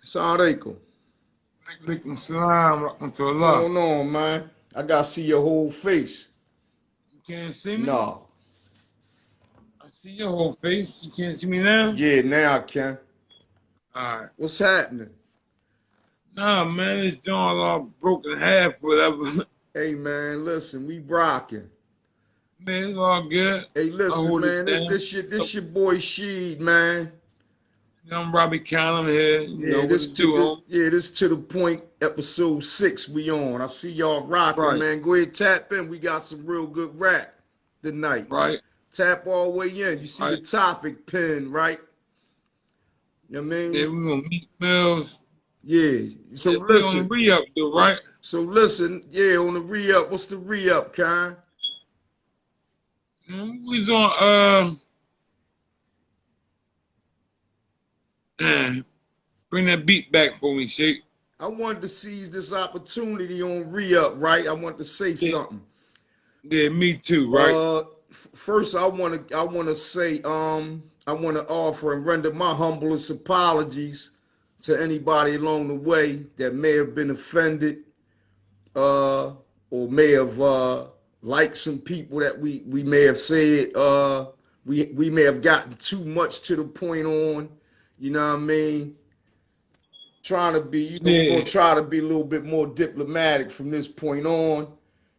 Assalamualaikum. Alaikum salam, What's rahmatullah. going on, man? I gotta see your whole face. You can't see me? No. I see your whole face. You can't see me now? Yeah, now I can. Alright. What's happening? Nah, man, it's doing all broken half, whatever. Hey, man, listen, we rocking. Man, it's all good. Hey, I listen, hold it man, this down. this your So, this your boy Sheed, man. I'm Robbie Count. I'm here. You know Yeah, what this to to do, this homie. yeah, this to the point episode 6 we on. I see y'all rocking, Right, man. Go ahead, tap in. We got some real good rap tonight. right, Tap all the way in. You see the right. topic pin, right? You know what I Yeah, mean? we gonna meet Mills. Yeah. So Yeah, we on the listen. re-up, though, right? So listen, yeah, on the re-up, what's the re-up, Con? We was on, man, bring that beat back for me, Shake. I wanted to seize this opportunity on re-up, right? I want to say Yeah, something. yeah, me too, right? Uh, First, I wanna say, I wanna offer and render my humblest apologies to anybody along the way that may have been offended, uh, or may have liked some people that we may have said we may have gotten too much to the point on. You know what I mean? Trying to be, we're Yeah, gonna try to be a little bit more diplomatic from this point on.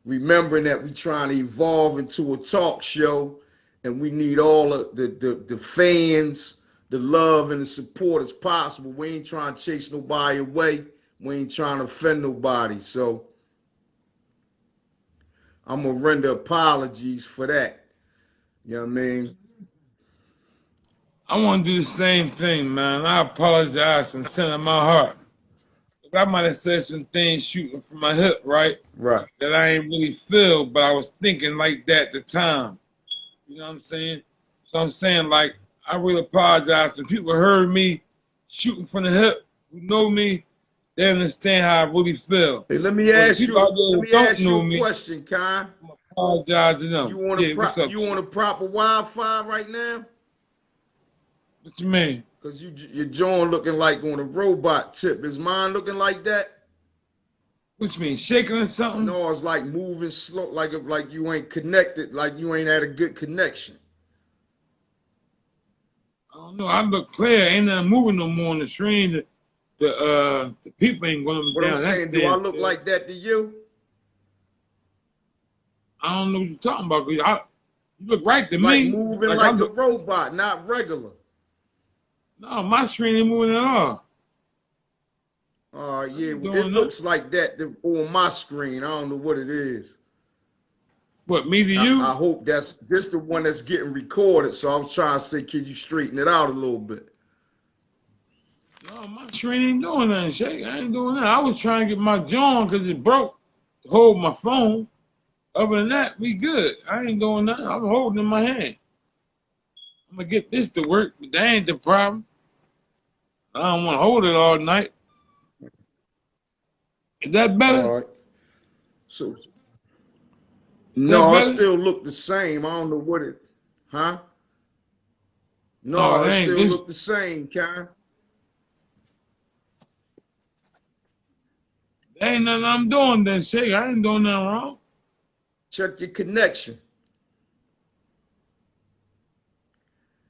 Remembering that we're trying to evolve into a talk show, and we need all of the fans, the love and the support as possible. We ain't trying to chase nobody away. We ain't trying to offend nobody. So I'm gonna render apologies for that. You know what I mean? I want to do the same thing, man. I apologize from the center of my heart. I might have said some things shooting from my hip, right? Right. That I ain't really feel, but I was thinking like that at the time. You know what I'm saying? So I'm saying, like, I really apologize. If people heard me shooting from the hip, who know me, they understand how I really feel. Hey, let me For the ask people out you. there Let who me don't ask you know a me, question, Kai. I apologize to them. Yeah, what's up, You want shit? a proper Wi-Fi right now? What you mean? Cause your John looking like on a robot tip. Is mine looking like that? What you mean? Shaking or something? No, it's like moving slow, like you ain't connected, like you ain't had a good connection. I don't know. I look clear. Ain't nothing moving no more on the screen. The people ain't going But I'm down. That's saying, do I staying look still. like that to you? I don't know what you're talking about. You look right to Like me. moving Like I like a look. robot, not regular. No, my screen ain't moving at all. I Yeah, ain't it doing that. looks like that on my screen. I don't know what it is. What, me to I you? hope that's this the one that's getting recorded. So I was trying to say, can you straighten it out a little bit? No, my screen ain't doing nothing, Shake. I ain't doing that. I was trying to get my John because it broke to hold my phone. Other than that, we good. I ain't doing nothing. I'm holding it in my hand. I'm gonna get this to work, but that ain't the problem. I don't want to hold it all night. Is that better? All right. So Is that no, it better? still look the same. I don't know what it, huh? No, No, it it ain't. still This look the same, kind. ain't nothing I'm doing then, Shake. I ain't doing nothing wrong. Check your connection.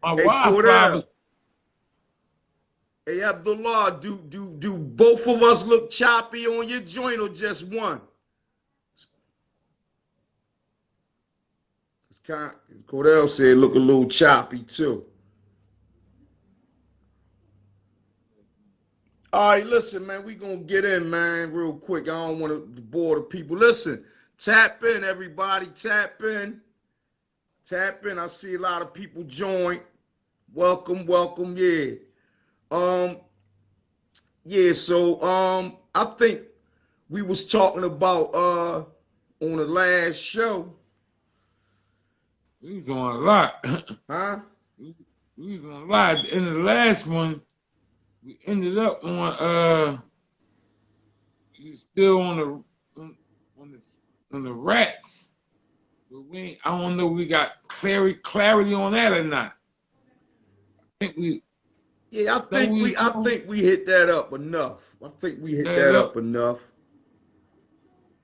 My Hey, Wi-Fi Cordell. was. Hey, Abdullah. Do both of us look choppy on your joint or just one? It's kind. Cordell said look a little choppy too. All right, listen, man. We gonna get in, man, real quick. I don't want to bore the people. Listen, tap in, everybody. Tap in. Tap in. I see a lot of people join. Welcome, welcome. Yeah. Um, yeah, so I think we was talking about on the last show, We was on a lot. huh? We was on a lot. In the last one, we ended up on we still on the rats. But I don't know if we got clarity on that or not. I think we Yeah, That what we I doing? think we hit that up enough. I think we hit Head that up up. enough.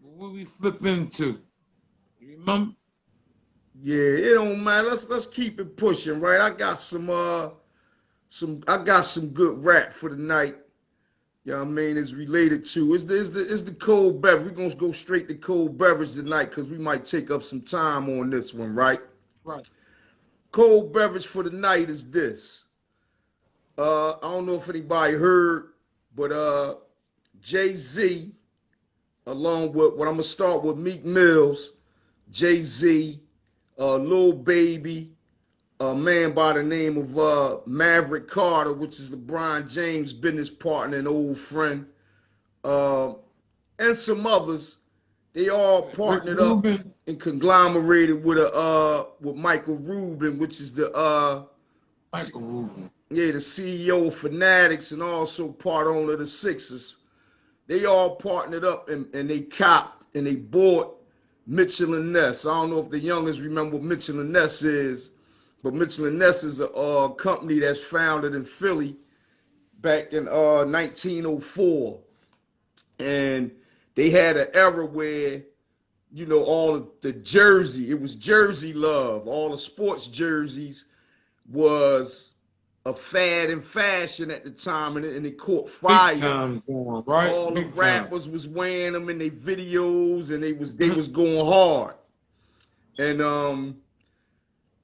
What we flip into? You remember? Yeah, it don't matter. Let's keep it pushing, right? I got some good rap for the night. You know what I mean? It's related to it's the cold beverage. We're gonna go straight to cold beverage tonight because we might take up some time on this one, right? Right. Cold beverage for the night is this. I don't know if anybody heard, but JayZ, along with what I'm gonna start with Meek Mills, JayZ, Lil Baby, a man by the name of Maverick Carter, which is LeBron James' business partner and old friend, uh, and some others. They all Rick partnered up Ruben. and conglomerated with Michael Ruben, which is the Michael Ruben. yeah, the CEO of Fanatics and also part owner of the Sixers. They all partnered up and they copped and they bought Mitchell and Ness. I don't know if the youngest remember what Mitchell and Ness is, but Mitchell and Ness is a company that's founded in Philly back in 1904, and they had an era where all of the jersey, it was jersey love. All the sports jerseys was a fad and fashion at the time, and it caught Big fire. time going, right? All the Big time. rappers was wearing them in their videos, and they was going hard. And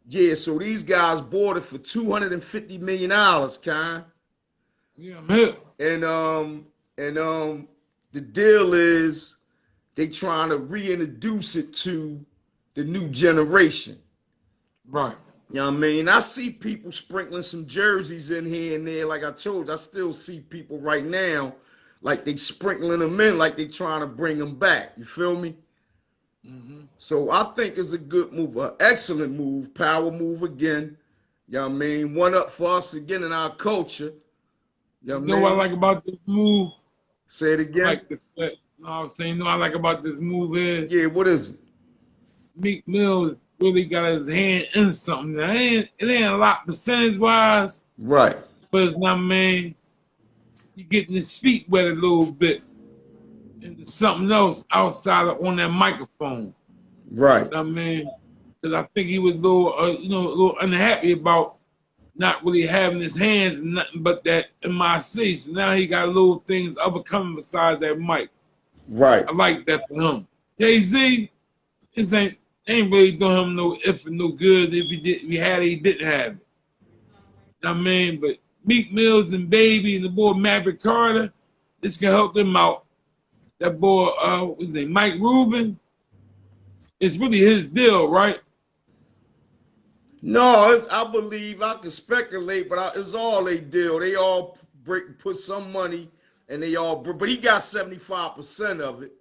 yeah, so these guys bought it for $250 million, Con. Yeah, I'm here. And the deal is they trying to reintroduce it to the new generation. Right. You know what I mean? I see people sprinkling some jerseys in here and there. Like I told you, I still see people right now, like they sprinkling them in, like they trying to bring them back. You feel me? So I think it's a good move, an excellent move, power move again. You know what I mean? One up for us again in our culture. You know You what know I what I mean? like about this move? Say it I again. like the fact. No, I was saying, you know what I like about this move is Yeah, what is it? Meek Mill really got his hand in something. Now, it ain't a lot percentage wise, Right, but it's not, man. He getting his feet wet a little bit into something else outside of on that microphone. right, I mean, because I think he was a little, a little unhappy about not really having his hands in nothing but that MIC. So now he got little things overcoming besides that mic. right, I like that for him. JayZ, this ain't really doing him no if and no good if he had it, he didn't have it. I mean, but Meek Mills and Baby and the boy Maverick Carter, this can help them out. That boy, what's his name, Mike Ruben, it's really his deal, right? No, I believe I can speculate, but it's all they deal. They all put some money, and they all. But he got 75% of it.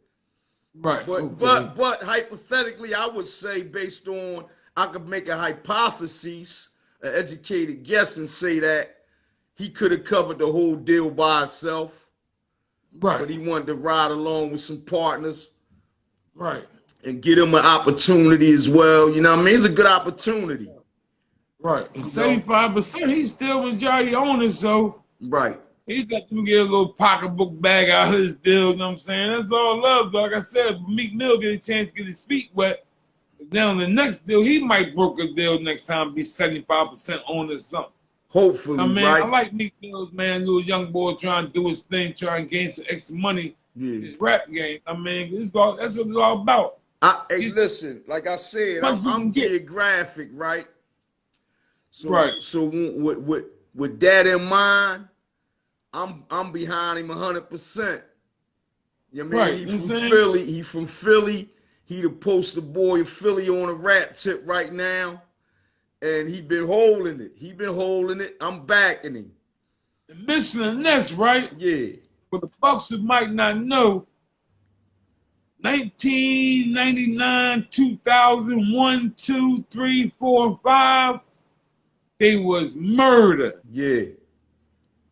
Right, But okay. but but hypothetically, I would say based on I could make a hypothesis, an educated guess, and say that he could have covered the whole deal by himself, Right, but he wanted to ride along with some partners right, and get him an opportunity as well. You know what I mean? It's a good opportunity. right. And You know? 75%, he's still majority owner, so Right. he's got to get a little pocketbook bag out of his deal, you know what I'm saying? That's all love, like I said. Meek Mill get a chance to get his feet wet. Now, the next deal, he might broker a deal next time, be 75% owner or something. I Hopefully, mean, I right? like Meek Mills, man, little young boy trying to do his thing, trying to gain some extra money in Yeah. his rap game. I mean, that's what it's all about. Hey, Get listen, like I said, as much as you I'm can get. geographic, right? So Right, so with that in mind, I'm behind him 100%. You know what I right. mean? You He know what I'm from saying? Philly. He from Philly. He the poster boy of Philly on a rap tip right now, and he been holding it. He been holding it. I'm backing him. And Michelin Ness, right? Yeah, For the Bucks who might not know, 1999, 2001, 2, 3, 4, and 5, they was murder. yeah,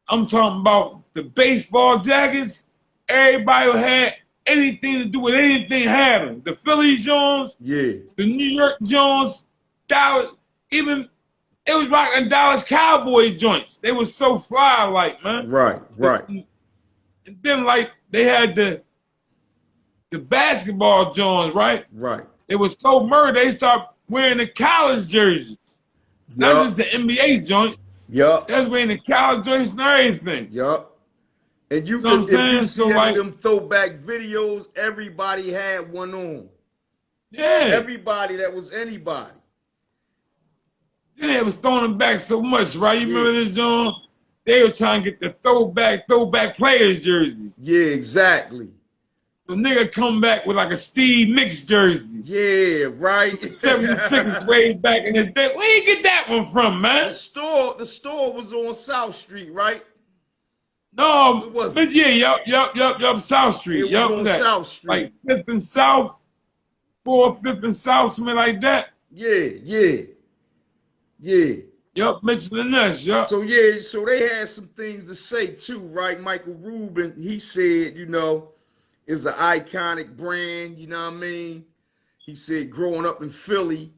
I'm talking about the baseball jackets. Everybody who had anything to do with anything had them. The Philly Jones, yeah, the New York Jones, Dallas, even it was rocking Dallas Cowboy joints. They was so fly, like, man. Right, right, And then like they had the basketball joints, right? right. It was so murder they start wearing the college jerseys. Not just Yup, the NBA joint. yup, They was wearing the college jerseys and everything. yup. And You know what I'm if you saying? So see any of like, them throwback videos, everybody had one on. yeah. Everybody that was anybody. Then they was throwing them back so much, right? You Yeah. remember this, John? They were trying to get the throwback players jerseys. Yeah, exactly. The nigga come back with like a Steve Mix jersey. Yeah, right. The 76 way back in the day. Where you get that one from, man? The store was on South Street, right? No, It was. but yeah, yup, South Street. It Yup, was on that. South Street. Like 5th and South, 4th, 5th and South, something like that. Yeah. Yup, Mitchell and Ness, yup. So yeah, so they had some things to say too, right? Michael Ruben, he said, is an iconic brand, you know what I mean? He said growing up in Philly,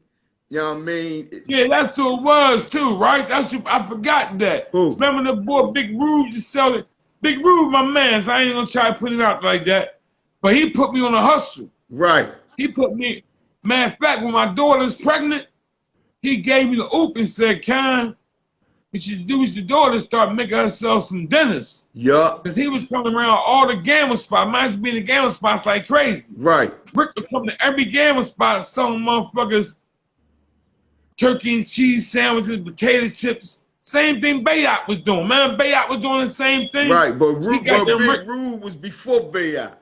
you know what I mean? Yeah, that's who it was too, right? I forgot that. Who? Remember the boy Big Rube used to sell it? Big Rube, my man, so I ain't gonna try to put it out like that. But he put me on a hustle. Right. He put me, matter of fact, when my daughter's pregnant, he gave me the oop and said, Con, what you do is your daughter start making herself some dinners. Yup. Because he was coming around all the gamble spots. Mine's being the gamble spots like crazy. Right. Rick would come to every gamble spot selling motherfuckers turkey and cheese sandwiches, potato chips. Same thing Bayot was doing, man. Bayot was doing the same thing. Right, but Big Rick, Rube was before Bayot.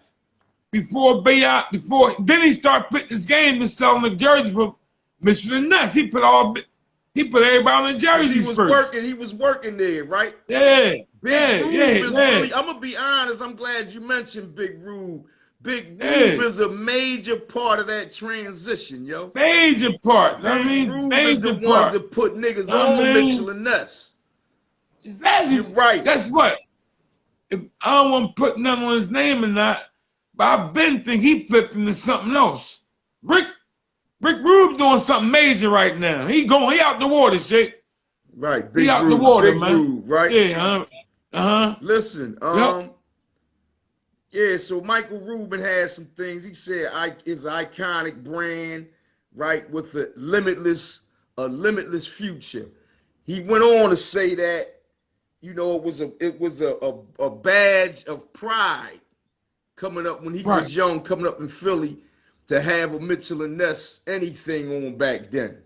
Before Bayot, then he started flipping his game and selling the jerseys for Mr. and Nuts. He put everybody on the jerseys first. He was working there, right? Yeah. Big Rube is yeah. really, I'm gonna be honest, I'm glad you mentioned Big Rube. Big Rube is a major part of that transition, yo. Major part. Big Rube is the ones that put niggas on Mitchell and Ness. Exactly. You're right. That's what. If I don't want to put nothing on his name or not, but I've been thinking he flipped into something else. Rick Rube doing something major right now. He out the water, shit. Right, Big Rube. He out the water, Big man. Rube, right? Yeah, Listen, yep. Yeah, so Michael Ruben had some things. He said it's an iconic brand, right, with a limitless future. He went on to say that, it was a badge of pride coming up when he was young, coming up in Philly, to have a Mitchell and Ness anything on back then.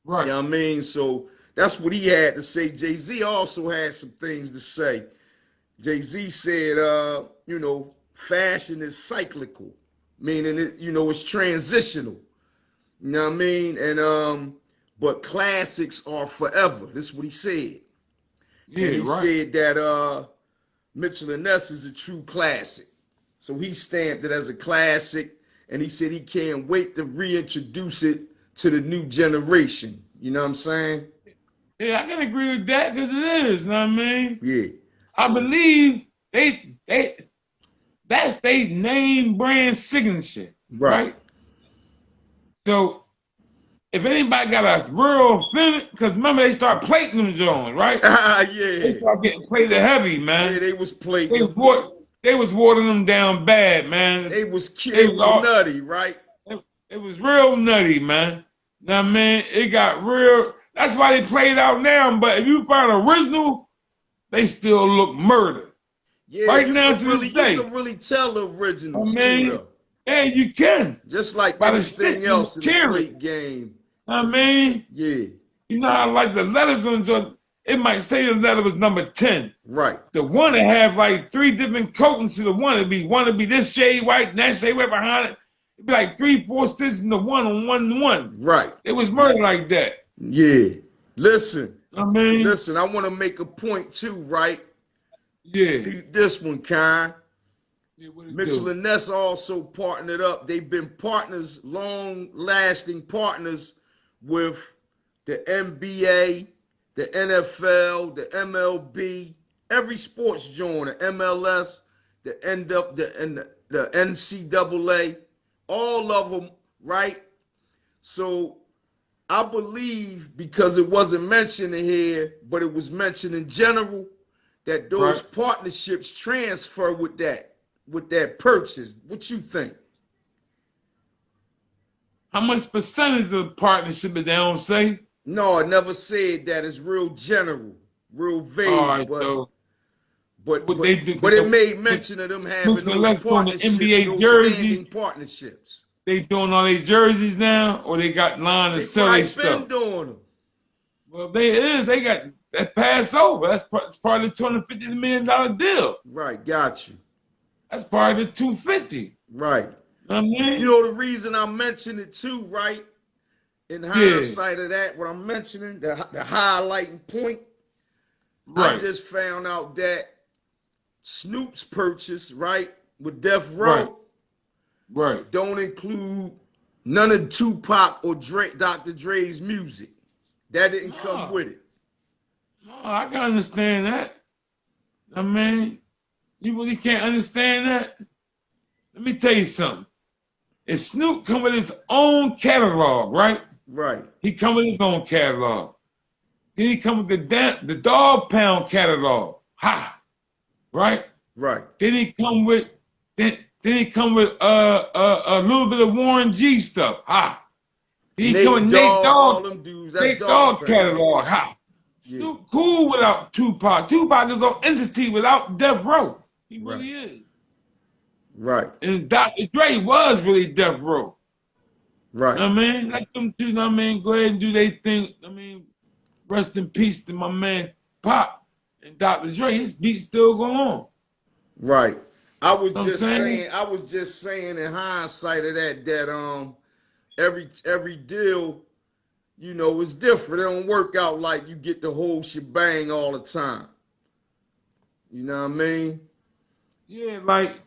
Right. You know what I mean? So that's what he had to say. JayZ also had some things to say. JayZ said, fashion is cyclical, meaning it's transitional. You know what I mean? And but classics are forever. This is what he said. Yeah, and he said that Mitchell and Ness is a true classic. So he stamped it as a classic, and he said he can't wait to reintroduce it to the new generation. You know what I'm saying? Yeah, I can agree with that because it is, you know what I mean? Yeah. I believe that's their name brand signature. Right? So if anybody got a real feeling, because remember they start plating them Jones, right? Yeah. They start getting plated heavy, man. Yeah, they was plating. They was watering them down bad, man. They was nutty, right? It was real nutty, man. Now, man, it got real. That's why they played out now. But if you find original, they still look murder. Yeah, right now to this day. You can really tell the originals too, though. Yeah, you can. Just like everything else in the plate game. I mean, yeah. You know how like the letters on the, it might say the letter was number 10. Right. The one that have like 3 different coatings to the one. It'd be this shade white and that shade white behind it. It'd be like 3-4 stitches in the one on 1-1. Right. It was murder like that. Yeah. Listen. I want to make a point too, right? Yeah. This one, Con. Yeah, Mitchell and Ness also partnered up. They've been partners, long-lasting partners with the NBA, the NFL, the MLB, every sports joint, the MLS, the NCAA, all of them, right? So I believe because it wasn't mentioned in here, but it was mentioned in general, that those Right. partnerships transfer with that purchase. What you think? How much percentage of the partnership did they don't say? No, I never said that. It's real general, real All vague, right, so what they do? but it made But mention of them having Mr. those Let's doing the partnerships, NBA those jerseys. standing partnerships. They doing all their jerseys now, or they got line to They sell their probably been stuff. doing them. Well, they got that Passover. That's part of the $250 million deal. Right, got you. That's part of the 250. Right. Know what I You mean? know the reason I mentioned it too, right? In Yeah, hindsight of that, what I'm mentioning, the highlighting point, I right, just found out that Snoop's purchase, right, with Death right, Row, right. don't include none of Tupac or Dr. Dre's music. That didn't come No, with it. no, I can understand that. I mean, you really can't understand that. Let me tell you something. If Snoop come with his own catalog, right? Right, He come with his own catalog. Then he come with the Dog Pound catalog. Ha! Right? right. Then he come with then he come with a little bit of Warren G stuff. Ha! Then he come with Nate Dogg, all them dudes, that's Nate Dog Dogg Pound. catalog. Ha! Yeah, Snoop cool without Tupac. Tupac is an entity without Death Row. He right, really is. right, And Dr. Dre was really Death Row. right. I mean, let them two, I mean, go ahead and do their thing. I mean, rest in peace to my man Pop and Dr. Dre. His beat still go on. Right. I was You know what I'm just saying? saying, in hindsight of that every deal, is different. It don't work out like you get the whole shebang all the time. You know what I mean? Yeah, like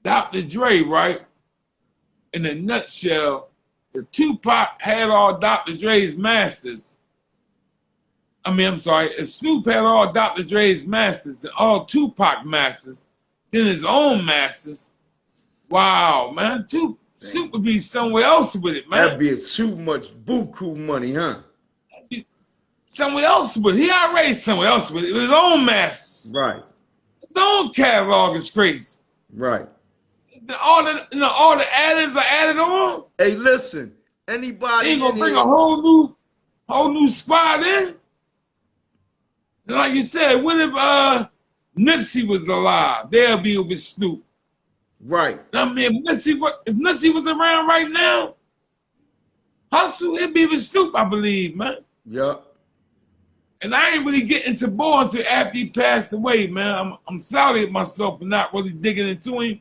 Dr. Dre, right? In a nutshell, if Tupac had all Dr. Dre's masters, I'm sorry, if Snoop had all Dr. Dre's masters and all Tupac masters, then his own masters, wow, man, Snoop Damn. would be somewhere else with it, That'd man. be too much buku money, huh? Somewhere else with it. He already somewhere else with it. With his own masters. Right, His own catalog is crazy. right. All the addeds are added on. Hey, listen, They ain't anybody in gonna bring a here, whole new squad in. And like you said, what if Nipsey was alive? They'll be with Snoop. right, I mean, if Nipsey was around right now, Hustle, it'd be with Snoop, I believe, man. yup, And I ain't really getting to Boy until after he passed away, man. I'm sorry at myself for not really digging into him.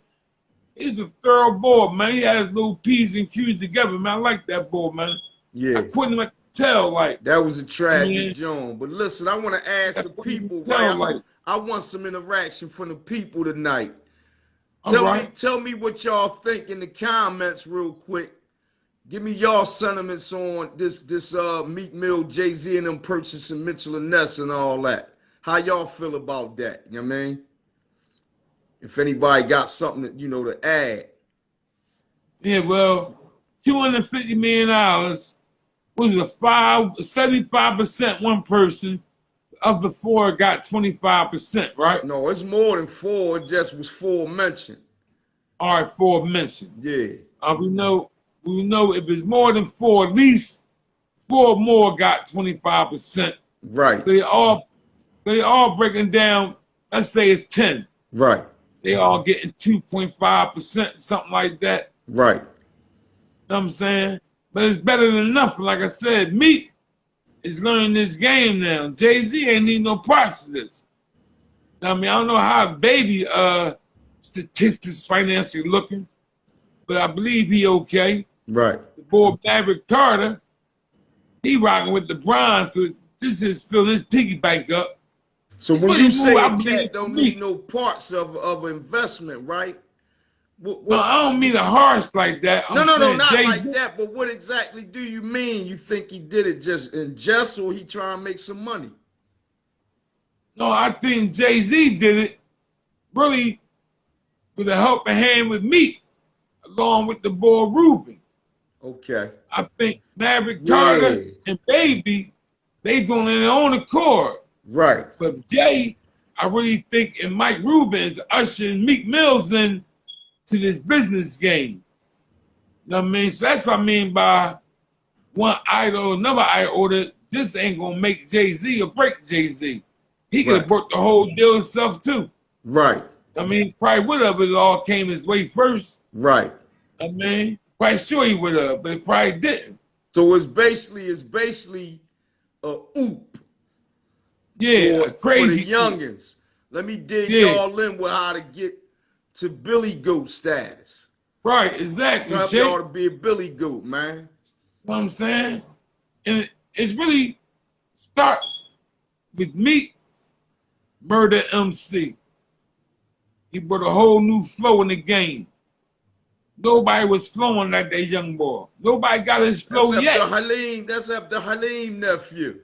He's a thorough boy, man. He had his little P's and Q's together, man. I like that boy, man. I yeah. couldn't like tell, like, That was a I tragic mean, Joan. But listen, I want to ask I the couldn't people, right? tell, like, I want some interaction from the people tonight. all right. Tell me what y'all think in the comments real quick. Give me y'all sentiments on this Meek JayZ and them purchasing Mitchell and Ness and all that. How y'all feel about that? You know what I mean? If anybody got something that, to add. Yeah, well, $250 million was 75% one person. Of the four got 25%, right? No, it's more than four. It just was four mentioned. All right, four mentioned. Yeah. We know if it's more than four, at least four more got 25%. Right. So they all breaking down. Let's say it's 10. Right. They all getting 2.5%, something like that. Right. You know what I'm saying? But it's better than nothing. Like I said, Meek is learning this game now. JayZ ain't need no parts of this. I mean, I don't know how baby statistics financially looking, but I believe he okay. Right. The boy Maverick Carter, he rocking with LeBron, so this is filling his piggy bank up. So It's when really you more, say I a believe, cat don't Meek. need no parts of investment, right? No, I don't mean it harsh like that. No, I'm no, saying not like JayZ. that. But what exactly do you mean? You think he did it just in jest, or he trying to make some money? No, I think JayZ did it really with a helping hand with Meek, along with the boy Ruben. Okay. I think Maverick Carter Yeah. and Baby, they doing it on their own accord. Right. But Jay, I really think, and Mike Ruben is ushering Meek Mills in to this business game. You know what I mean? So that's what I mean by one idol, another idol that just ain't gonna make Jay-Z or break Jay-Z. He could have Right. broke the whole deal himself too. Right. I mean, probably would have, but it all came his way first. Right. I mean, quite sure he would have, but it probably didn't. So it's basically a oop Yeah, a for the crazy. youngins. Let me dig Yeah, y'all in with how to get to Billy Goat status. right, exactly, Help Shake. y'all to be a Billy Goat, man. You know what I'm saying? And it really starts with Meek Murder MC. He brought a whole new flow in the game. Nobody was flowing like that young boy. Nobody got his flow That's yet. after Halim. That's after Halim nephew.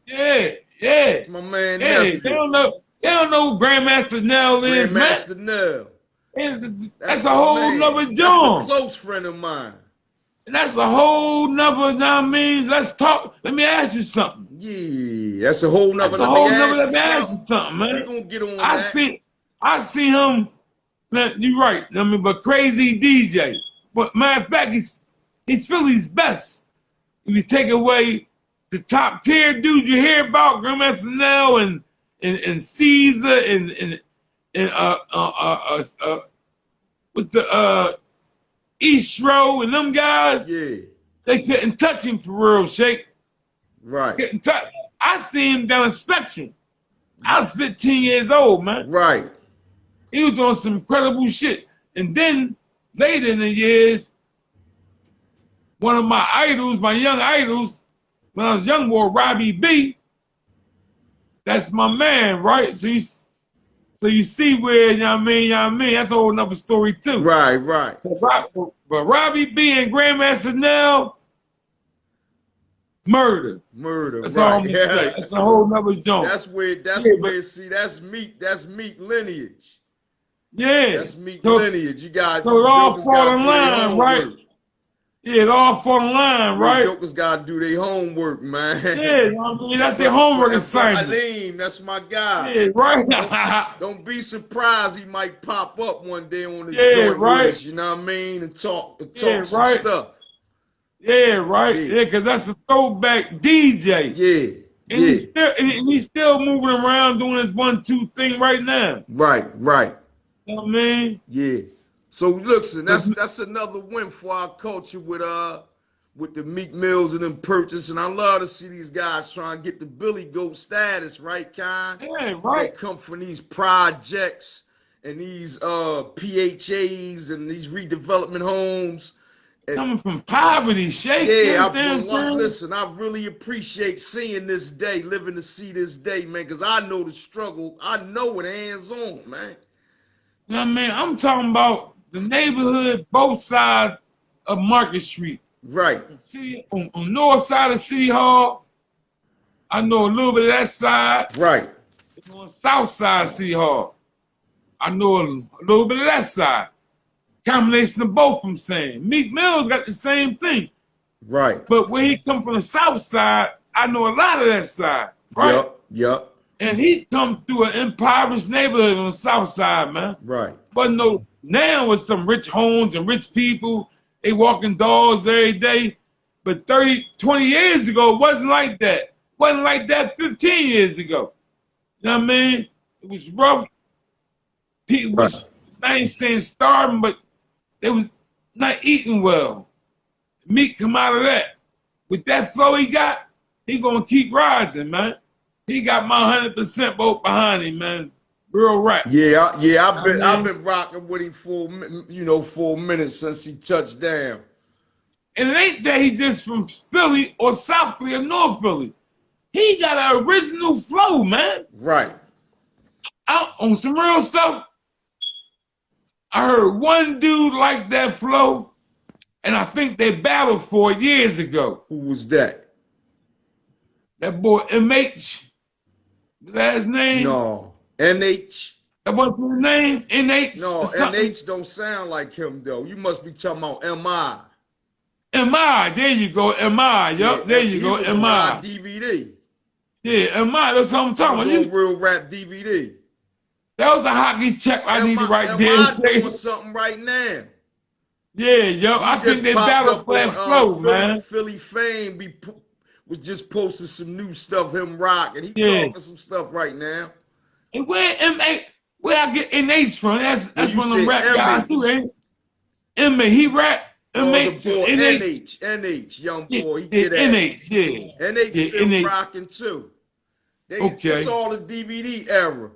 Yeah, yeah, That's my man yeah. They nephew. don't know. They don't know who Grandmaster Nell is, man. Grandmaster Nell. That's a my whole man. nother That's a joint. close friend of mine. And that's a whole nother, know what I mean? Let's talk. Let me ask you something. Yeah, that's a whole nother. That's a whole nother, let me ask you something, We man. gonna get on I that. see him, man, you're right. I mean, but crazy DJ. But matter of fact, he's Philly's best. If you take away the top tier dudes you hear about, Grandmaster Nell and Caesar and with the East Row and them guys, Yeah, they couldn't touch him for real, Shake. right, Couldn't touch. I seen him down the Spectrum. I was 15 years old, man. right. He was doing some incredible shit. And then later in the years, one of my idols, my young idols, when I was young boy, Robbie B, that's my man, right? So you see where, you know what I mean? That's a whole nother story too. Right, right. But Robbie B and Grandmaster Nell, murder. Murder, That's all I'm right. gonna say. That's a whole nother joint. That's Yeah, where, see, that's Meek lineage. yeah. That's Meek So, lineage. You got, so it all jokers fall gotta in do their line, right? homework. Yeah, it all fall in line, right? Jokers gotta do their homework, man. Yeah, you know what I mean? That's their homework For assignment. Halim, that's my guy. Yeah, right. Don't be surprised he might pop up one day on his Yeah, joint right. with us, you know what I mean? And talk Yeah, some right. stuff. Yeah, right. Yeah. Yeah, because that's a throwback DJ. Yeah, And yeah. he's still moving around doing his 1-2 thing right now. Right, right. You know what I mean? Yeah. So listen, that's another win for our culture with the Meek Mills and them purchase. And I love to see these guys trying to get the Billy Goat status, right, Con? Yeah, right. They come from these projects and these PHAs and these redevelopment homes. And Coming from poverty, Shake. You yeah, understand what I'm saying? listen, I really appreciate seeing this day, living to see this day, man, because I know the struggle. I know it hands-on, man. You know what I mean? I'm talking about the neighborhood, both sides of Market Street. Right. See, on north side of City Hall, I know a little bit of that side. Right. On south side of City Hall, I know a little bit of that side. Combination of both, I'm saying. Meek Mill's got the same thing. Right. But when he come from the south side, I know a lot of that side. Right? Yep. And he come through an impoverished neighborhood on the south side, man. Right. But no, now with some rich homes and rich people, they walking dogs every day. But 30, 20 years ago, it wasn't like that. Wasn't like that 15 years ago. You know what I mean? It was rough. People was, I ain't saying starving, but they was not eating well. Meek come out of that. With that flow he got, he gonna keep rising, man. He got my 100% vote behind him, man. Real rap. Yeah. I've been rocking with him for a minute since he touched down. And it ain't that he just from Philly or South Philly or North Philly. He got an original flow, man. Right. Out on some real stuff. I heard one dude like that flow, and I think they battled for it years ago. Who was that? That boy MH. Last name? No. NH. That wasn't his name? NH? No, or something? NH don't sound like him though. You must be talking about MI. M.I. There you go. M.I. Yeah, Yup. There you he go. was on our M.I. DVD. Yeah, M.I. That's what I'm He talking was about. on Real Rap DVD. That was a hockey check I needed right there and Am I say. doing something right now? Yeah, yup. He I think just they popped battle up for that on flow, man. Philly Fame. Was just posting some new stuff. Him rocking. He Yeah. talking some stuff right now. And where M.A. Where I get NH from? Well, That's you one of them said rap guys too, MH. ain't it? M.A. He rap. No, the M.H. boy NH. NH, young Yeah, boy. He yeah, get at it. NH. Yeah. NH Yeah, still NH. rocking too. This Okay. all the DVD era.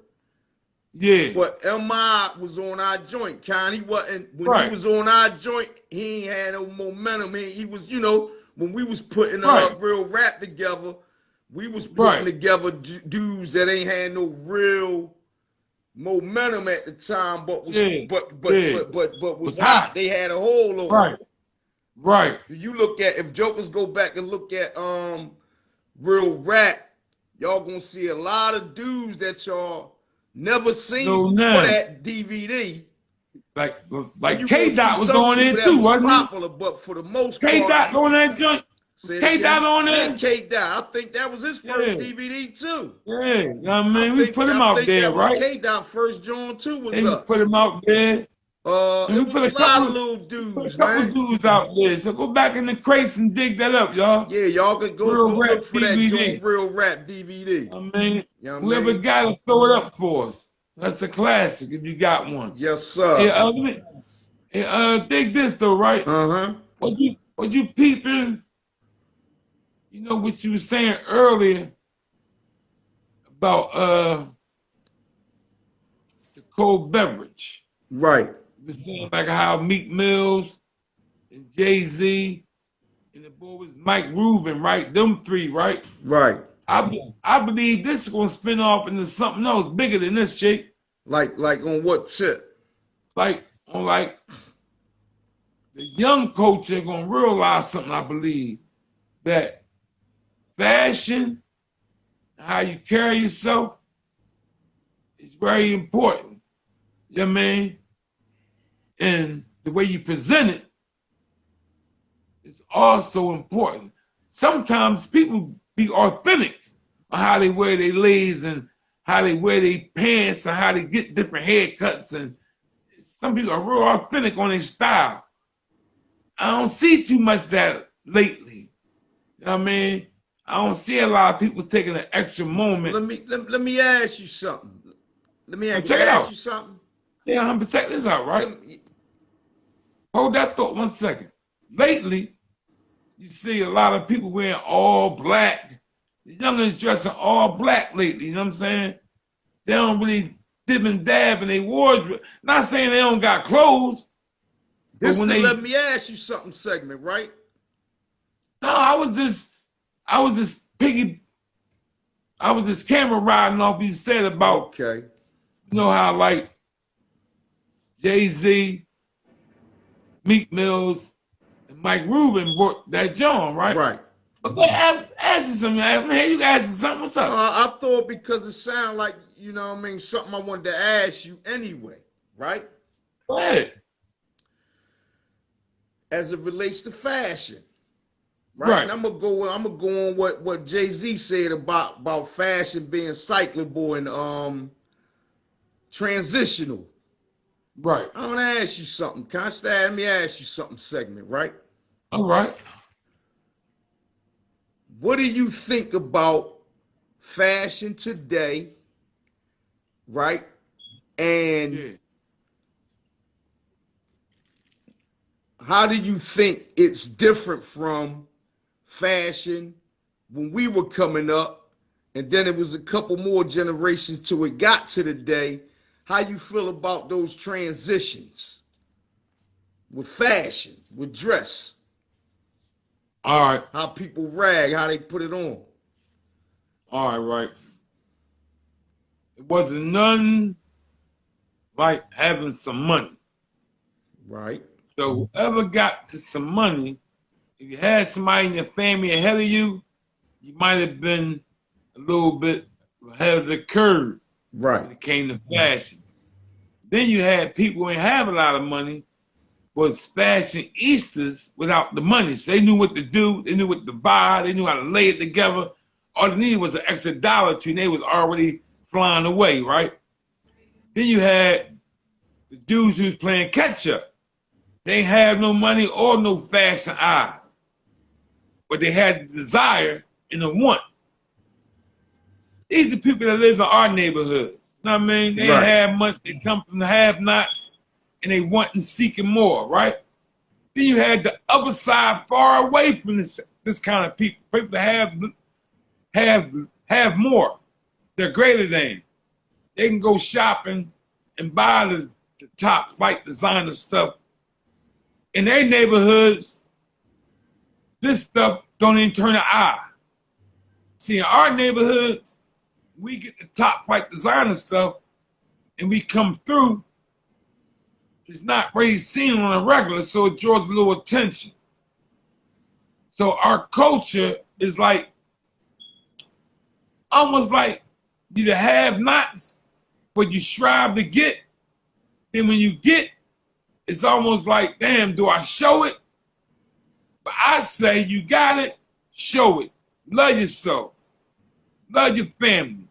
Yeah. But MI was on our joint. He wasn't when he Right. was on our joint. He ain't had no momentum. He was, when we was putting Right. real rap together, we was putting Right. together dudes that ain't had no real momentum at the time, but was Yeah. but was Was hot. hot. They had a hold on. Right. Right. You look at if jokers go back and look at real rap, y'all gonna see a lot of dudes that y'all never seen No, before now. that DVD. Like And you K gonna see Dot was some on there people that too, was wasn't he? popular, but for the most K part, Dot on that joint. Was say it K Dot again. on Yeah, there? K Dot. I think that was his first Yeah. DVD too. Yeah. You know what I mean? We put him out there, That was right? K Dot first joint too. Was And we put us. him out there. And we It was put a a lot of couple little put a dudes, couple man. dudes out there. So go back in the crates and dig that up, y'all. Yeah, y'all could go Real rap look for that DVD. joint, real rap DVD. I mean, You know what I whoever mean? got it, throw it up for us. That's a classic if you got one. Yes, Hey, sir. dig this though, right? Uh-huh. What you peeping? You know what you were saying earlier about the cold beverage. Right. You were saying like how Meek Mills and JayZ and the boy was Mike Ruben, right? Them three, right? Right. I believe this is gonna spin off into something else bigger than this, Jake. Like on what tip? Like the young culture gonna realize something. I believe that fashion, how you carry yourself, is very important. You know what I mean? And the way you present it is also important. Sometimes people be authentic on how they wear their lays and how they wear their pants and how they get different haircuts. And some people are real authentic on their style. I don't see too much of that lately. You know what I mean? I don't see a lot of people taking an extra moment. Let me ask you something. Let me ask you something. Yeah, I'm gonna check this out, right? Hold that thought 1 second. Lately, you see a lot of people wearing all black. The youngins dressing all black lately, you know what I'm saying? They don't really dib and dab in their wardrobe. Not saying they don't got clothes. This when let me ask you something segment, right? No, I was just camera riding off you said about, okay. You know how like JayZ, Meek Mills, and Mike Ruben brought that John, right? Right. But go ahead, ask you something. Hey, you ask you something. What's up? I thought because it sounded like, you know what I mean, something I wanted to ask you anyway, right? Go ahead. As it relates to fashion. Right. And I'm gonna go on what JayZ said about fashion being cyclable and transitional. Right. I want to ask you something. Let me ask you something segment, right? All right. What do you think about fashion today, right? And how do you think it's different from fashion when we were coming up, and then it was a couple more generations till it got to the day? How you feel about those transitions with fashion, with dress? All right. How people rag, how they put it on. All right. It wasn't none like having some money. Right. So whoever got to some money, if you had somebody in your family ahead of you, you might have been a little bit ahead of the curve. Right. When it came to fashion. Then you had people who didn't have a lot of money, was fashionistas without the money. So they knew what to do, they knew what to buy, they knew how to lay it together. All they needed was an extra dollar or two, and they was already flying away, right? Then you had the dudes who was playing catch up. They ain't have no money or no fashion eye, but they had the desire and the want. These are the people that live in our neighborhoods. You know what I mean? They ain't have much. They come from the have-nots, and they want and seeking more, right? Then you had the other side, far away from this kind of people. People that have more. They're greater than. They can go shopping and buy the top flight designer stuff. In their neighborhoods, this stuff don't even turn an eye. See, in our neighborhoods, we get the top flight designer stuff and we come through, it's not really seen on a regular, so it draws a little attention. So our culture is like, almost like you the have-nots, but you strive to get. Then when you get, it's almost like, damn, do I show it? But I say you got it, show it. Love yourself. Love your family.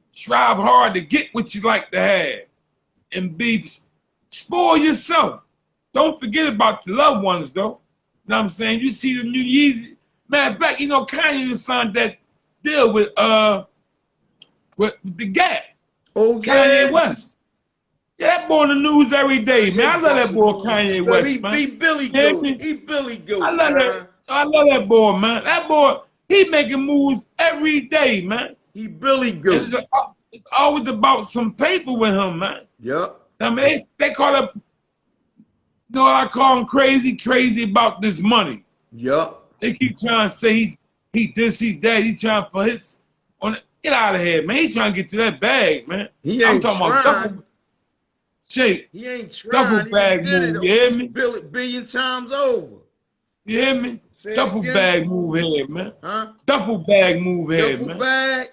Strive hard to get what you like to have. And spoil yourself. Don't forget about your loved ones, though. You know what I'm saying? You see the new Yeezy. Matter of fact, you know, Kanye signed that deal with the Gap. Oh, Kanye West. Yeah, that boy in the news every day, man. I love that boy Kanye West, man. He Billy Goat. He Billy Goat. I love that boy, man. That boy, he making moves every day, man. He Billy Goat. It's always about some paper with him, man. Yep. I mean, they call it, you know what I call him, crazy about this money. Yep. They keep trying to say he this, he that. He trying for his, get out of here, man. He trying to get to that bag, man. He ain't I'm talking trying. about double. Shit. He ain't trying. Double bag move, you hear me? Billion times over. You hear me? Say Duffel bag move here, man. Huh? Duffel bag move here, Duffel man. bag?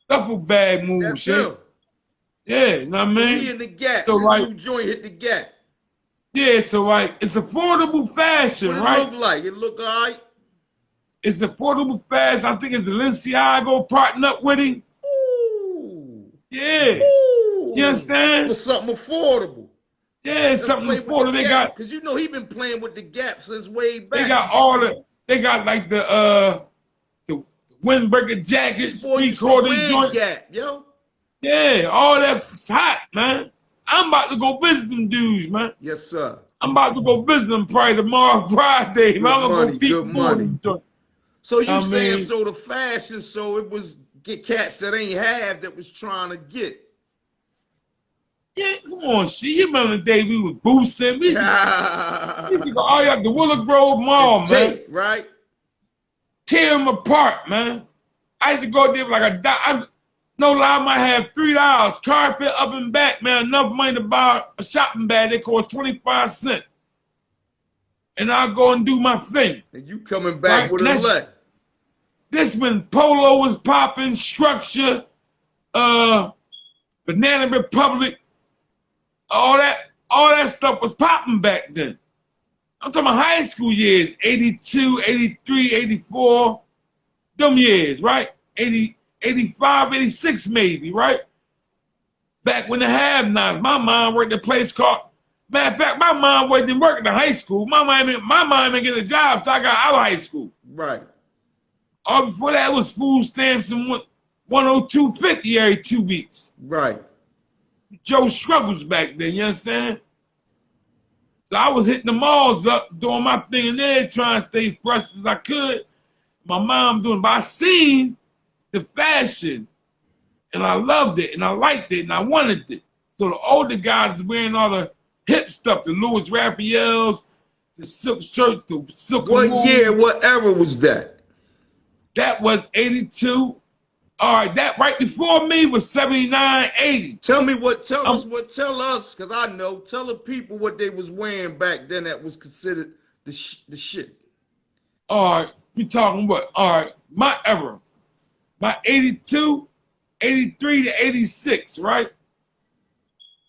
Duffel bag move, That's shit. him. Yeah, you know what I mean? He in the Gap. So, His right. new joint hit the Gap. Yeah, so right. It's affordable fashion, What it right? look like? It look all right? It's affordable fashion. I think it's Balenciaga partnering up with him. Ooh. Yeah. Ooh. You understand? For something affordable. Yeah, it's something affordable. They got, because you know he been playing with the Gap since way back. They got like the windbreaker jackets, three-quarter joint. Gap, yo. Yeah, all that's hot, man. I'm about to go visit them dudes, man. Yes, sir. I'm about to go visit them probably tomorrow, Friday. Man. I'm gonna go peek good money. So you saying mean, so the fashion, so it was get cats that ain't have that was trying to get. Yeah, come on, shit. You remember the day we was boosting? We used to go all out the Willow Grove Mall, man. Right? Tear them apart, man. I used to go there with like no lie, I might have $3. Carpet up and back, man. Enough money to buy a shopping bag that costs 25 cents. And I'll go and do my thing. And you coming back with a leg. This when Polo was popping, Structure, Banana Republic, all that stuff was popping back then. I'm talking about high school years, 82, 83, 84, them years, right? 85, 86 maybe, right? Back when the have-nots, my mom worked at a place called, matter of fact, my mom wasn't working in high school. My mom didn't get a job until I got out of high school. Right. All before that was food stamps and 102.50 every 2 weeks. Right. Joe struggles back then, you understand? So I was hitting the malls up, doing my thing in there, trying to stay fresh as I could. My mom doing, but I seen the fashion, and I loved it, and I liked it, and I wanted it. So the older guys wearing all the hip stuff, the Louis Raphaels, the silk shirts, the silk. What year, what era was that? That was 82. All right, that right before me was 79, 80. Tell us, because I know, tell the people what they was wearing back then that was considered the shit. All right, we talking what? All right, my era. My 82, 83 to 86, right?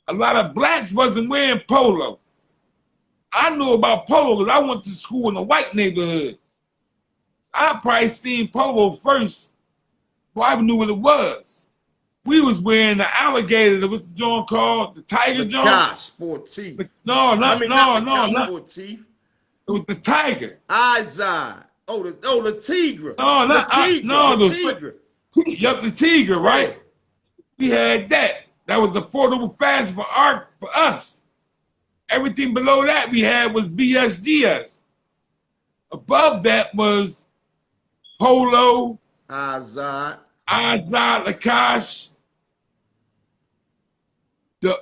A lot of blacks wasn't wearing polo. I knew about polo because I went to school in a white neighborhood. I probably seen polo first before I even knew what it was. We was wearing the alligator. What's the joint called? The tiger joint? Lacoste Sportif. No, I mean, not no. Lacoste Sportif. It was the tiger. Izod. Oh, the Tigre. No, The Tigre. no, The Tigre. Yup, the tiger, right? Yeah. We had that. That was affordable fast for us. Everything below that we had was BSGS. Above that was Polo, Izod. Lacoste. The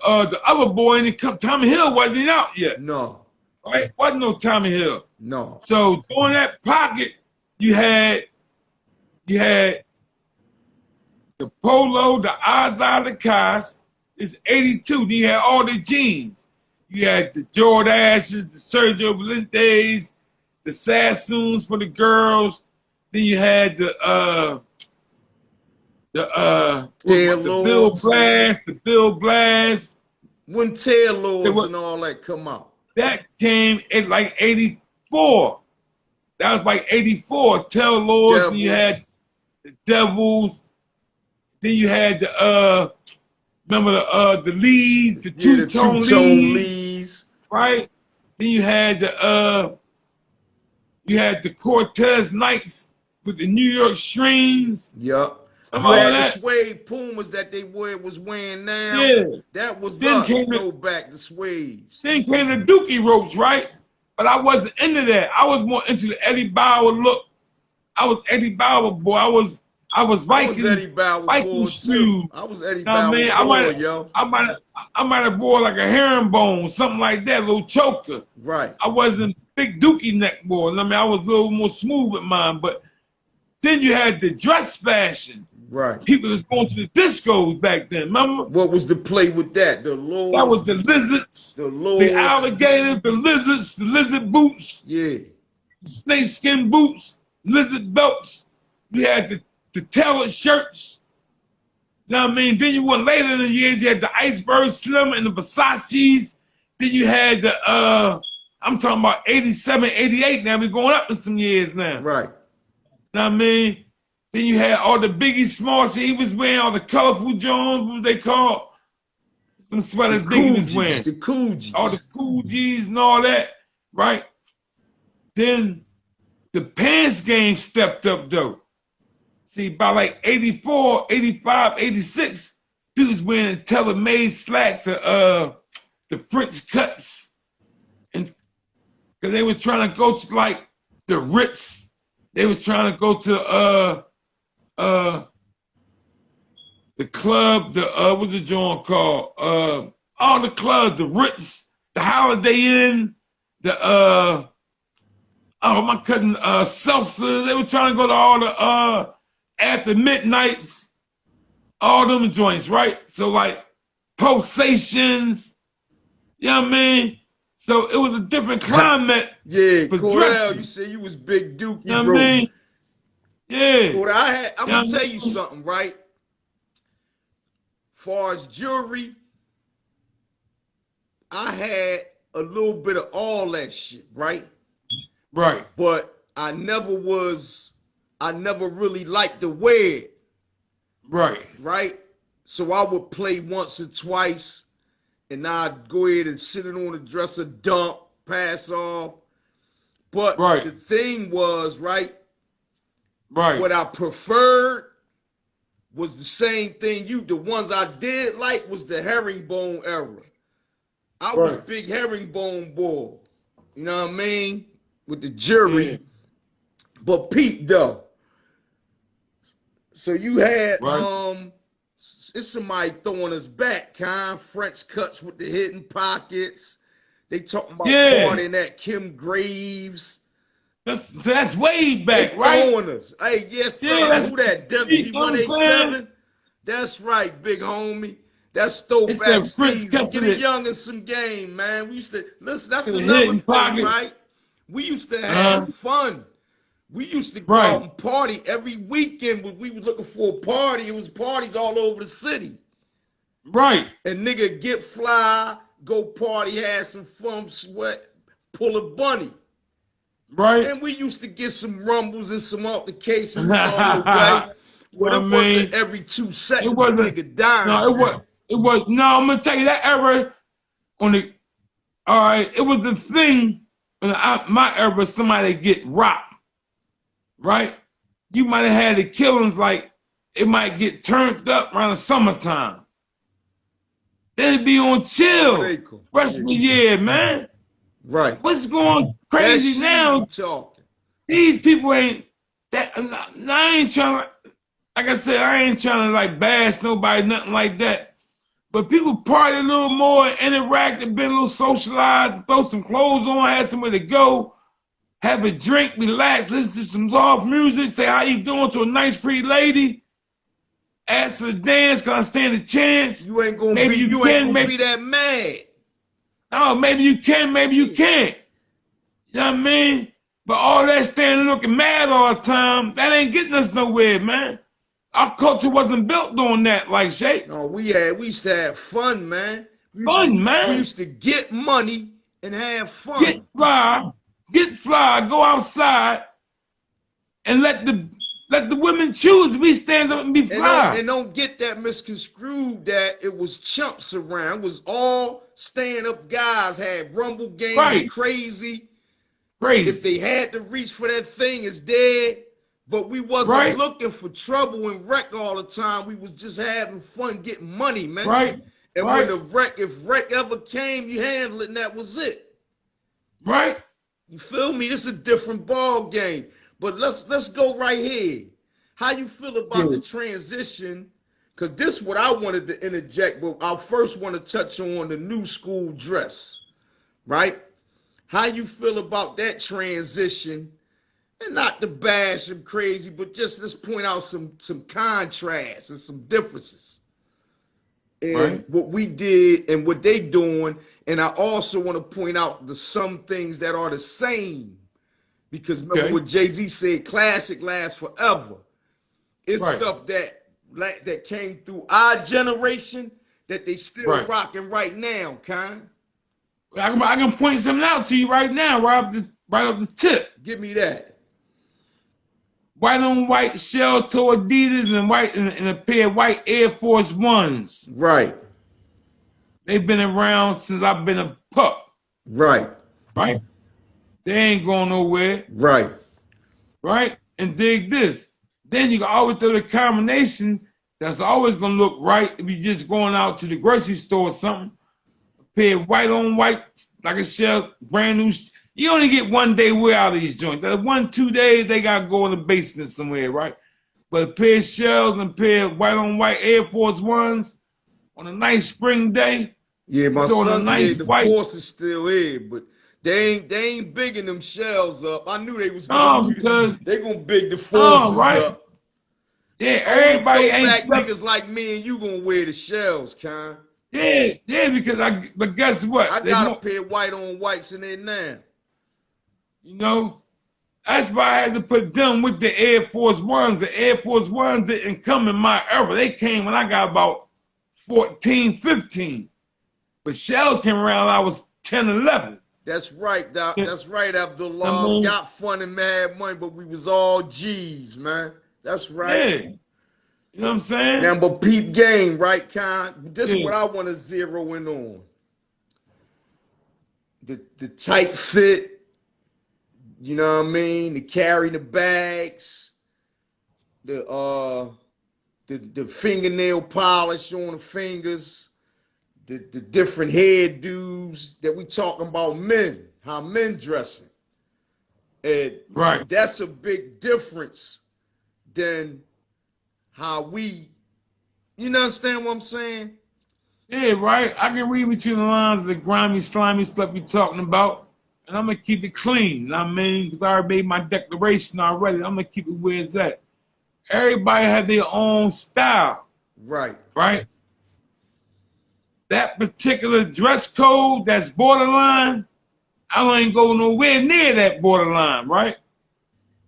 other boy in the Tommy Hill wasn't out yet. No. Right? Wasn't no Tommy Hill. No. So during that pocket, you had the Polo, the Izod, Lacoste. It's 82. Then you had all the jeans. You had the Jordashes, the Sergio Valentes, the Sassoons for the girls. Then you had the Bill Blast. When Taylors and all that come out. That came in like 84. That was like 84. Taylors. Then you had the Devils. Then you had the remember the Lees, the two-tone Lees, right? Then you had the Cortez Knights with the New York Strings. Yup. You had the suede Pumas that they was wearing now. Yeah. That was Then us. Go back to suedes. Then came the Dookie ropes, right? But I wasn't into that. I was more into the Eddie Bauer look. I was Eddie Bauer boy. I was Viking. Eddie Bauer Viking shoes. I was Eddie Bauer boy, yo. I might have wore like a herringbone, something like that, a little choker. Right. I wasn't big Dookie neck boy. I mean, I was a little more smooth with mine. But then you had the dress fashion. Right. People was going to the discos back then, remember? What was the play with that? The lords. That was the lizards, the alligators, the lizards, the lizard boots. Yeah. The snakeskin boots, lizard belts. We had the tailored shirts. You know what I mean? Then you went later in the years, you had the Iceberg Slim and the Versace's. Then you had the, I'm talking about 87, 88 now. We're going up in some years now. Right. You know what I mean? Then you had all the Biggie Smalls. He was wearing all the colorful Jones, what they call some sweaters Biggie was wearing. The Coogis. All the Coogis and all that, right? Then the pants game stepped up, though. See, by like 84, 85, 86, people was wearing tailor-made slacks, the French cuts. And because they was trying to go to like the Ritz. They was trying to go to the club, what's the joint called? All the clubs, the Ritz, the Holiday Inn, my cousin Seltzer. They were trying to go to all the after midnights, all them joints, right? So like pulsations, you know what I mean? So it was a different climate. Yeah, for Cordell, dressing. you said you was big Dookie, You know bro. what I mean? Yeah. Cordell, I'm gonna tell you something, right? Far as jewelry, I had a little bit of all that shit, right? Right. But I never really liked to wear it. Right. Right? So I would play once or twice, and I'd go ahead and sit it on the dresser, dump, pass off. But the thing was, right? What I preferred was the same thing the ones I did like was the herringbone era. I was big herringbone boy. You know what I mean? With the jury. Yeah. But Pete though. So you had it's somebody throwing us back, French cuts with the hidden pockets. They talking about partying at Kim Graves. That's way back, they right? Throwing us. Hey, yes, sir. Who that? WC187? That's right, big homie. That's throwback season. Get a young and some game, man. We used to listen. That's another thing, right? We used to have fun. We used to go out and party every weekend. When we were looking for a party, it was parties all over the city. Right. And nigga get fly, go party, have some fun, sweat, pull a bunny. Right. And we used to get some rumbles and some altercations You know along the way. But what I it wasn't mean? every 2 It seconds a wasn't. nigga dying, No, it was. man. It was. No, I'm gonna tell you that era on the. All right, it was the thing in my era. Somebody get rocked, right? You might have had the killings like it might get turned up around the summertime. Then it'd be on chill rest of the year, man. Right. What's going That crazy shit now? we talking. These people ain't that. I ain't trying to. Like I said, I ain't trying to like bash nobody, nothing like that. But people party a little more, interact, and been a little socialized, throw some clothes on, have somewhere to go, have a drink, relax, listen to some soft music, say how you doing to a nice pretty lady, ask her to dance, can I stand a chance? You ain't gonna maybe be you you can, ain't gonna maybe, be that mad. oh, maybe you can, maybe you can't. You know what I mean? But all that standing looking mad all the time, that ain't getting us nowhere, man. Our culture wasn't built on that, like Shay. No, we used to have fun, man. Fun, We man. used to get money and have Get fun. fly, go outside and let the women choose. We stand up and be fly. And don't get that misconstrued that it was chumps around. It was all stand-up guys, had rumble games, Right. crazy. Crazy. If they had to reach for that thing, it's dead. But we wasn't Right. looking for trouble and wreck all the time. We was just having fun, getting money, man. Right. And right. when if wreck ever came, you handle it, and that was it. Right. You feel me? This is a different ball game. But let's go right here. How you feel about the transition? Because this is what I wanted to interject, but I first want to touch on the new school dress, right? How you feel about that transition? And not to bash them crazy, but just let's point out some contrasts and some differences in what we did and what they doing. And I also want to point out some things that are the same. Because remember what JayZ said, classic lasts forever. It's stuff that came through our generation that they still rocking right now, Con. I can point something out to you right now, right off the tip. Give me that. White on white shell toe Adidas and a pair of white Air Force Ones. Right. They've been around since I've been a pup. Right. Right. They ain't going nowhere. Right. Right? And dig this. Then you can always throw the combination that's always going to look right if you're just going out to the grocery store or something. A pair of white on white, like a shell, brand new. You only get 1 day wear out of these joints. That 1, 2 days, they got to go in the basement somewhere, right? But a pair of shells and a pair of white on white Air Force Ones on a nice spring day. Yeah, my son said the force is still here, but they ain't bigging them shells up. I knew they was going to. They gonna big the forces up. Yeah, everybody ain't niggas like me and you gonna wear the shells, Con. Yeah, because but guess what? I got a pair of white on whites in there now. You know, that's why I had to put them with the Air Force Ones. The Air Force Ones didn't come in my era. They came when I got about 14, 15. But shells came around when I was 10, 11. That's right, Doc. That's right, Abdullah. Got fun and mad money, but we was all G's, man. That's right. Yeah. You know what I'm saying? Now, but peep game, right, Con? This is what I want to zero in on. The tight fit, you know what I mean? The carry the bags, the fingernail polish on the fingers, the different hairdos that we talking about men, how men dressing. And that's a big difference than how we, you understand what I'm saying? Yeah, right. I can read between the lines of the grimy, slimy stuff you're talking about, and I'm going to keep it clean. You know what I mean? Because I already made my declaration already. I'm going to keep it where it's at. Everybody has their own style. Right. Right? That particular dress code that's borderline, I ain't go nowhere near that borderline, right?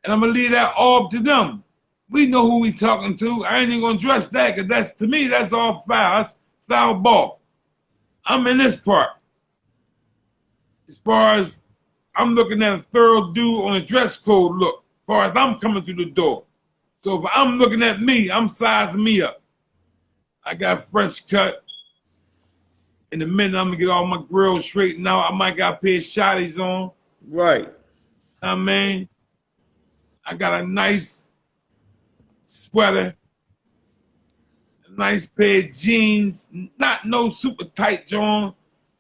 And I'm going to leave that all up to them. We know who we talking to. I ain't even going to dress that because that's, to me, that's all foul. That's foul ball. I'm in this part. As far as I'm looking at a thorough dude on a dress code look, as far as I'm coming through the door. So if I'm looking at me, I'm sizing me up. I got fresh cut. In a minute, I'm gonna get all my grills straightened out. I might got a pair of shotties on. Right. I mean, I got a nice sweater, a nice pair of jeans, not no super tight John,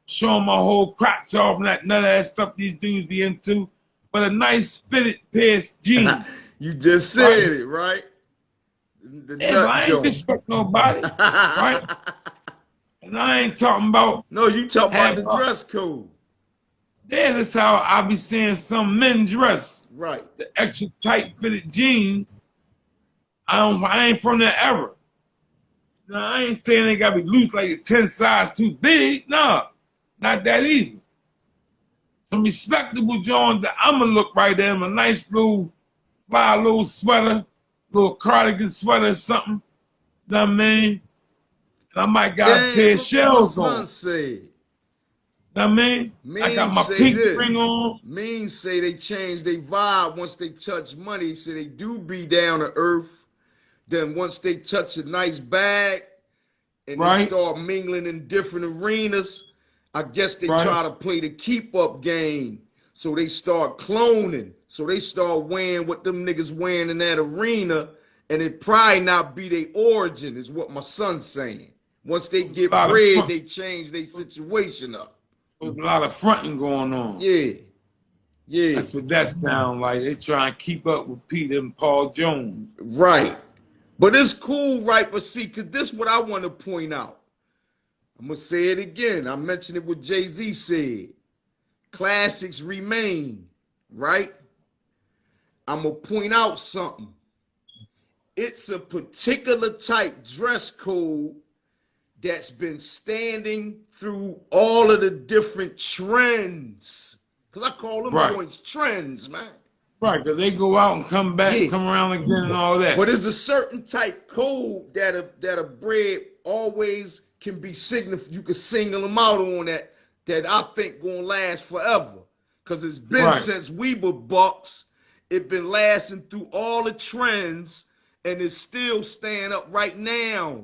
showing my whole crotch off and none of that stuff these dudes be into, but a nice fitted pair of jeans. You just said it, right? The Yeah, but I ain't joint. disrespect nobody, right? And I ain't talking about. No, you talking about the dress code. Yeah, that's how I be seeing some men dress. Right. The extra tight fitted jeans. I ain't from that era. Now, I ain't saying they gotta be loose like a 10 size too big. No, not that either. Some respectable John that I'ma look right there in a nice little fly little sweater, little cardigan sweater or something. Know what I mean? And I might got a pair of shells on. Said. Know what I mean? I got my pink ring on. Mean say they change their vibe once they touch money, so they do be down to earth. Then once they touch a nice bag and they start mingling in different arenas, I guess they try to play the keep up game. So they start cloning. So they start wearing what them niggas wearing in that arena, and it probably not be their origin, is what my son's saying. Once they get bread, they change their situation up. There's a lot of fronting going on. Yeah. Yeah. That's what that sound like. They try and keep up with Peter and Paul Jones. Right. But it's cool, right? But see, because this is what I want to point out. I'm going to say it again. I mentioned it what JayZ said. Classics remain, right? I'm going to point out something. It's a particular type dress code that's been standing through all of the different trends. Because I call them joints trends, man. Right, because they go out and come back and come around again and all that. But there's a certain type code that a bread always can be significant. You can single them out on that I think gonna last forever. Because it's been since we were bucks. It's been lasting through all the trends, and it's still staying up right now.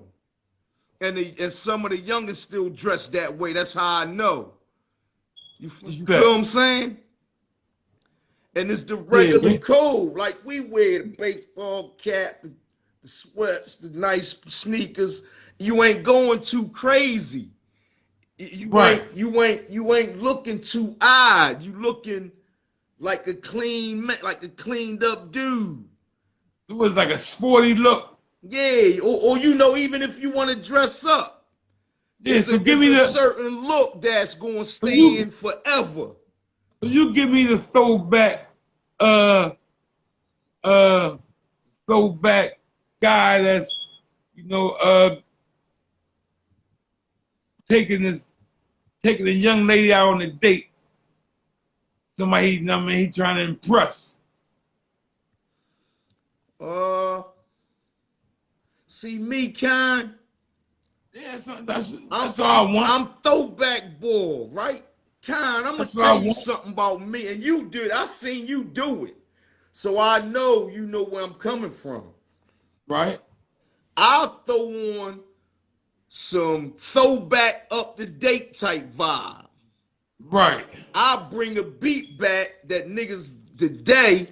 And some of the youngest still dress that way. That's how I know. You feel what I'm saying? And it's the regular code. Like we wear the baseball cap, the sweats, the nice sneakers. You ain't going too crazy. You ain't looking too odd. You looking like a clean man, like a cleaned up dude. It was like a sporty look. Yeah, or you know, even if you want to dress up. Yeah, so give me the certain look that's gonna stay in forever. You give me the throwback guy that's, you know, taking a young lady out on a date. Somebody, you know what I mean, he trying to impress. See me, kind. Yeah, that's all I want. I'm throwback boy, right? Kind, I'm gonna tell you something about me, and you did. I seen you do it, so I know you know where I'm coming from. Right. I'll throw on some throwback up to date type vibe. Right. I'll bring a beat back that niggas today,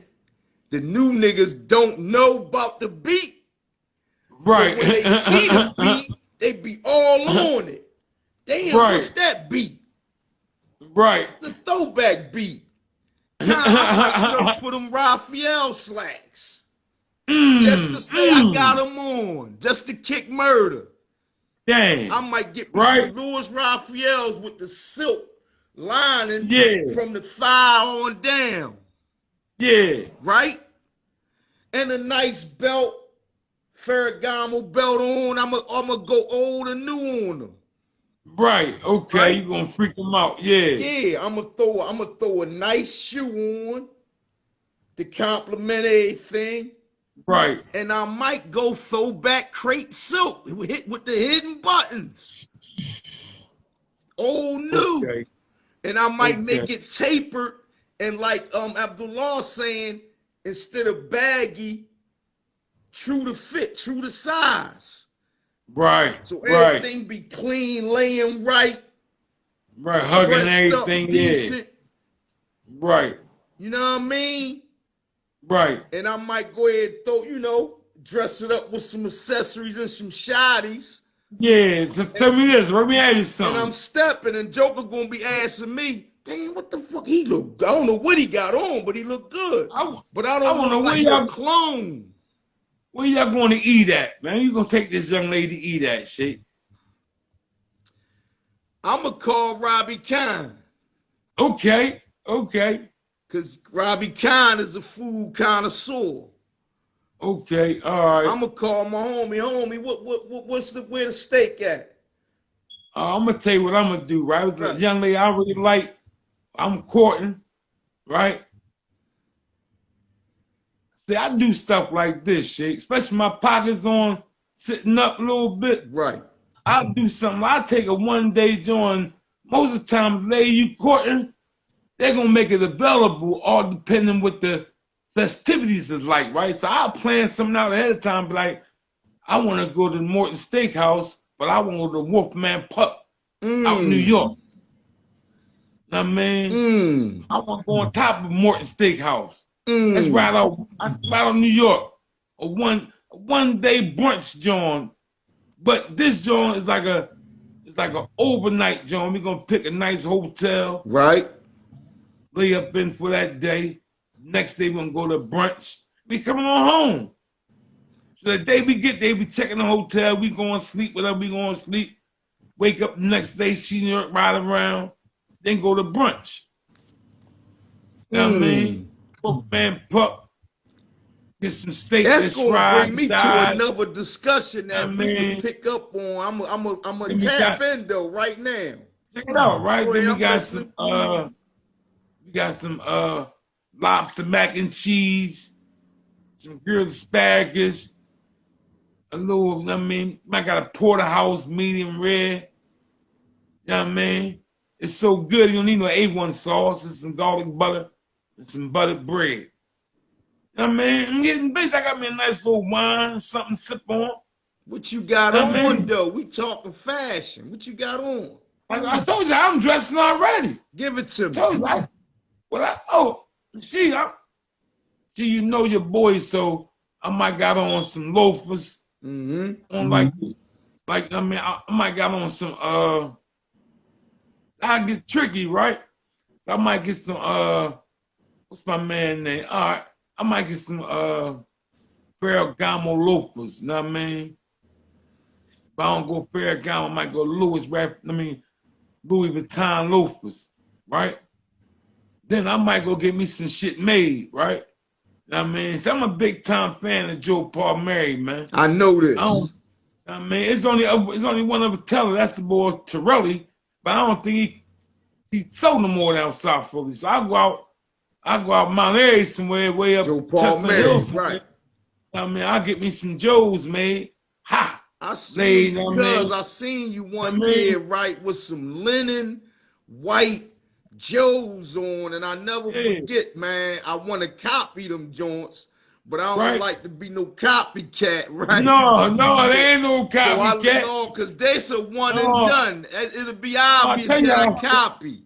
the new niggas don't know about the beat. Right. But when they see the beat, they be all on it. Damn, what's that beat? Right. It's a throwback beat. I might search for them Raphael slacks. Just to say I got them on. Just to kick murder. Dang. I might get some Louis Raphaels with the silk lining from the thigh on down. Yeah. Right? And a nice belt, Ferragamo belt on. I'm gonna go old and new on them. Right. Okay. You gonna freak them out? Yeah. Yeah. I'm gonna throw a nice shoe on to complement everything. Right. And I might go throwback crepe silk with the hidden buttons. Old new. Okay. And I might make it tapered And like Abdullah saying, instead of baggy, true to fit, true to size. Right, So right, everything be clean, laying right, right. Hugging pressed up everything, yeah. decent. Right, You know what I mean? right. And I might go ahead and throw, dress it up with some accessories and some shotties. Yeah, so tell me this. Let me ask you And I'm something. stepping, and Joker gonna be asking me, damn, what the fuck he look? I don't know what he got on, but he look good. I, But I I don't want to look know like no clone. where y'all going to eat at, man. You gonna take this young lady to eat at, shit? I'ma call Robbie Khan. Okay, okay, Cause Robbie Khan is a food connoisseur. okay. All right. I'ma call my homie. Where the steak at? I'm gonna tell you what I'm gonna do. Right, with the Right. young lady I really like, I'm courting. Right. See, I do stuff like this, shit. Especially my pockets on, sitting up a little bit. Right. I'll do something. I'll take a 1 day joint. Most of the time, the lady you courting, they're gonna make it available, all depending what the festivities is like, right? So I'll plan something out ahead of time, be like, I want to go to the Morton Steakhouse, but I want to go to Wolfman Pup out in New York. Know what I mean? I want to go on top of Morton Steakhouse. That's right out. That's right on New York. A 1 day brunch joint, but this joint is like an overnight joint. We're gonna pick a nice hotel, Right. lay up in for that day. Next day we're gonna go to brunch. We coming on home. So the day we get there, we checking the hotel. We going to sleep. Whatever we going to sleep. Wake up the next day, see New York ride around. Then go to brunch. You know what I mean? Man, pup. Get some steak That's that's gonna bring fried, me to died. another discussion You know that what I we could mean? pick up on. I'm gonna Then we tap got, in though right now. check it out, right? Go Then ahead, we I'm got listening. some lobster mac and cheese, some grilled asparagus, a little, you know what I mean? I got a porterhouse medium rare. You know what I mean? It's so good, you don't need no A1 sauce and some garlic butter and some buttered bread. You know what I mean? I'm getting busy. I got me a nice little wine, something to sip on. You What you got know what I on mean? though? We talking fashion. What you got on? I told you I'm dressing already. Give it to I me. told you. See, you know your boy, so I might got on some loafers. On I might got on some I get tricky, right? So I might get some what's my man name? All right, I might get some Ferragamo loafers, you know what I mean? If I don't go Ferragamo, I might go Louis Vuitton loafers, right? Then I might go get me some shit made, right? You know what I mean? So I'm a big time fan of Joe Paul Mary, man. I know I don't, this. I mean, it's only one other teller. That's the boy Torelli, but I don't think he sold no more down South Philly. So I go out Mount Airy somewhere, way up Joe Paul Chestnut Hill Mary, somewhere. right. I mean, I'll get me some Joes made. Ha! I seen Laid, you you, know what I cuz mean? I seen you I one year, mean, right, with some linen, white Joes on, and I never yeah, forget, man. I want to copy them joints, but I don't right? like to be no copycat, right? No, So, there ain't no so I copycat. no, cause there's a one and No, done. It'll be I obvious tell that I y'all, copy.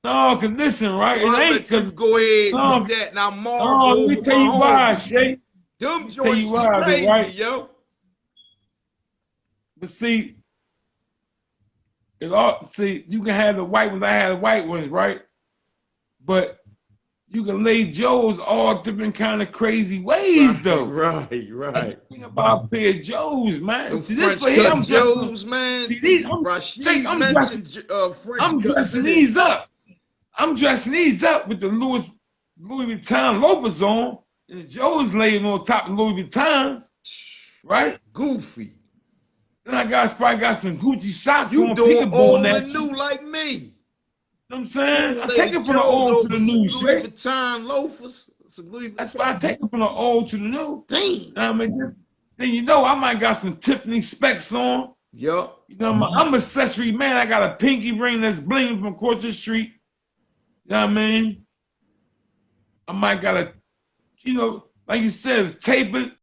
no, cause listen, right? So It I'll ain't let you cause go ahead with no, that. Now no. Marvel Let me with tell my you why, homie. Shay. Let Them me tell you joints was why, though, crazy, right? yo. But see, you can have the white ones. I had the white ones, right? But you can lay Joes all different kind of crazy ways, Right, though. right, That's the right. thing about a pair of Joes, man. Them See this for French here, cut I'm dressing. Joes, man. See these, Rashid I'm dressing. mentioned French I'm cut dressing today. these up. I'm dressing these up with the Louis Vuitton loafers on, and the Joes laying on top of Louis Vuittons, right? Goofy. Then probably got some Gucci socks You on, doing peekaboo and old that and shit. You new like me. know what I'm You saying? gonna I lay take the it from the Joes old to over the some new, Louis Shay. Vuitton loafers. Some Louis That's why I Vuitton. take it from the old to the new. Damn. I mean, then you know I might got some Tiffany specs on. Yup. You know, I'm a accessory man. I got a pinky ring that's bling from Courtship Street. You know what I mean? I might gotta, like you said, tape it